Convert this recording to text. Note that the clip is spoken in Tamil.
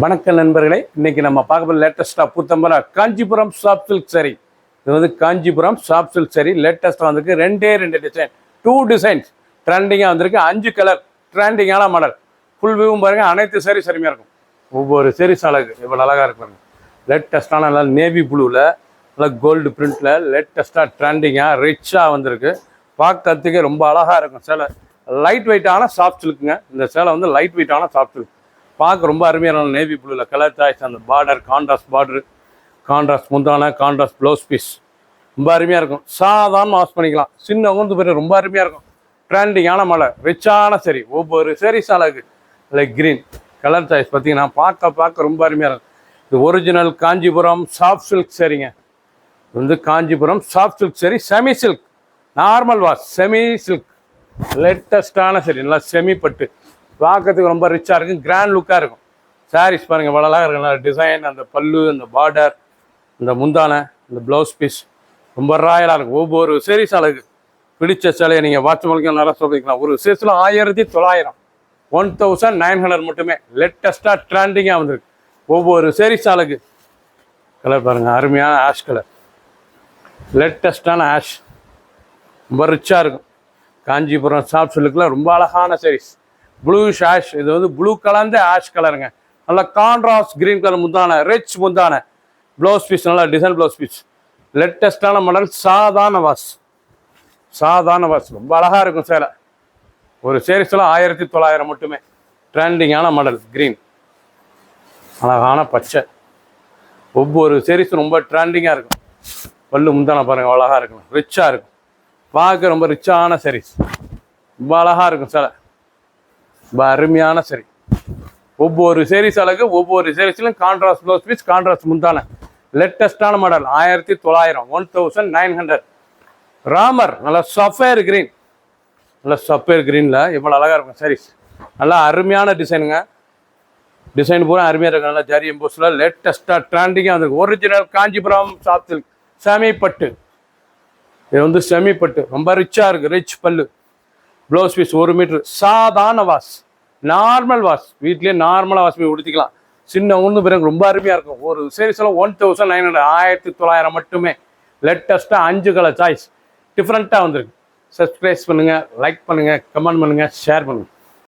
வணக்கம் நண்பர்களே, இன்னைக்கு நம்ம பார்க்க போகிற லேட்டஸ்ட்டாக புத்தம்பரா காஞ்சிபுரம் சாஃப்ட் சில்க் சரி. இது வந்து காஞ்சிபுரம் சாஃப்ட் சில்க் சரி லேட்டஸ்ட்டாக வந்திருக்கு. ரெண்டு டிசைன், 2 டிசைன்ஸ் ட்ரெண்டிங்காக வந்திருக்கு. 5 கலர் ட்ரெண்டிங்கான மாடல். ஃபுல் வியூவும் பாருங்கள், அனைத்து சரி சரிமையாக இருக்கும். ஒவ்வொரு சீரிஸ் அழகு இவ்வளோ அழகாக இருக்கும். லேட்டஸ்ட்டான நல்லா நேவி ப்ளூவில் நல்லா கோல்டு பிரிண்டில் லேட்டஸ்ட்டாக ட்ரெண்டிங்காக ரிச்சாக வந்திருக்கு. பார்க்கறதுக்கே ரொம்ப அழகாக இருக்கும். சேலை லைட் வெயிட்டான சாஃப்ட் சில்க்குங்க. இந்த சேலை வந்து லைட் வெயிட்டான சாஃப்ட் சில்க். பார்க்க ரொம்ப அருமையான நேவி ப்ளூவில் கலர் சாய்ஸ், அந்த பார்டர் கான்ட்ராஸ்ட் பார்டரு, கான்ட்ராஸ்ட் முந்தான, கான்ட்ராஸ்ட் ப்ளவுஸ் பீஸ் ரொம்ப அருமையாக இருக்கும். சாதாரண வாஷ் பண்ணிக்கலாம். சின்ன உந்து பேர் ரொம்ப அருமையாக இருக்கும். ட்ரெண்டிங்கான மழை ரிச்சான சரி. ஒவ்வொரு சீரிஸ் அழகு லைக் க்ரீன் கலர் சாய்ஸ் பார்த்தீங்கன்னா பார்க்க ரொம்ப அருமையாக இருக்கும். இது ஒரிஜினல் காஞ்சிபுரம் சாஃப்ட் சில்க் சரிங்க. இது வந்து Kanchipuram soft silk sari, semi silk, normal wash, semi silk, லேட்டஸ்டான சரி, நல்லா செமி பட்டு. பார்க்கறதுக்கு ரொம்ப ரிச்சாக இருக்கும், கிராண்ட் லுக்காக இருக்கும். சாரீஸ் பாருங்கள் எவ்வளோ அழகாக இருக்கும். நல்லா டிசைன், அந்த பல்லு, அந்த பார்டர், இந்த முந்தான, இந்த ப்ளவுஸ் பீஸ் ரொம்ப ராயலாக இருக்கும். ஒவ்வொரு சீரிஸ் அழகு. பிடிச்ச சிலையை நீங்கள் வாட்ச் மணிக்கு நல்லா சொல்லிக்கலாம். ஒரு சீரிஸில் 1900, 1900 மட்டுமே. லேட்டஸ்ட்டாக ட்ரெண்டிங்காக வந்திருக்கு. ஒவ்வொரு சீரிஸ் அழகு. கலர் பாருங்கள், அருமையான ஆஷ் கலர், லேட்டஸ்டான ஆஷ் ரொம்ப ரிச்சாக இருக்கும். காஞ்சிபுரம் சாஃப்ட் சில்கில் ரொம்ப அழகான சீரிஸ். ப்ளூஷ் ஆஷ், இது வந்து ப்ளூ கலர்ந்த ஆஷ் கலருங்க. நல்லா கான்ட்ராஸ்ட் கிரீன் கலர் முந்தான, ரிச் முந்தான, ப்ளவுஸ் பீஸ் நல்லா டிசைன் ப்ளவுஸ் பீஸ். லேட்டஸ்டான மாடல், சாதாரண வாஷ் ரொம்ப அழகாக இருக்கும் சேலை. ஒரு சீரிஸில் 1900 மட்டுமே. ட்ரெண்டிங்கான மாடல் கிரீன், அழகான பச்சை. ஒவ்வொரு சீரிஸும் ரொம்ப ட்ரெண்டிங்காக இருக்கும். பல்லு முந்தான பாருங்கள் அழகாக இருக்கும், ரிச்சாக இருக்கும். பார்க்க ரொம்ப ரிச்சான சீரிஸ், ரொம்ப அழகாக இருக்கும் சேலை, ரொம்ப அருமையான சரி. ஒவ்வொரு சீரிஸ் அழகு. ஒவ்வொரு சீரிஸ்லையும் கான்ட்ராஸ்ட் ப்ளவுஸ் பீஸ், கான்ட்ராஸ்ட் முந்தான, லேட்டஸ்டான மாடல் 1900, 1900. ராமர் நல்லா சஃபேர் கிரீன், நல்லா சஃபேர் கிரீனில் எவ்வளோ அழகாக இருக்கும் சீரிஸ். நல்லா அருமையான டிசைனுங்க. டிசைன் பூரா அருமையாக இருக்கும். நல்லா ஜரி எம்போஸில் லேட்டஸ்ட்டாக ட்ரெண்டிங்காக வந்துருக்கு. Original Kanchipuram soft silk semi பட்டு. இது வந்து செமி பட்டு ரொம்ப ரிச்சாக இருக்குது. ரிச் பல்லு, ப்ளவுஸ் பீஸ் 1 மீட்ரு. சாதாரண வாஷ், நார்மல் வாஷ், வீட்லேயே நார்மலாக வாஷ் பண்ணி உடுத்திக்கலாம். சின்ன ஒன்று பிறகு ரொம்ப அருமையாக இருக்கும். ஒரு சீரிஸில் 1900, 1900 மட்டுமே. லேட்டஸ்ட்டாக 5 கலர் சாய்ஸ் டிஃப்ரெண்ட்டாக வந்திருக்கு. சப்ஸ்கிரைப் பண்ணுங்கள், லைக் பண்ணுங்கள், கமெண்ட் பண்ணுங்கள், ஷேர் பண்ணுங்கள்.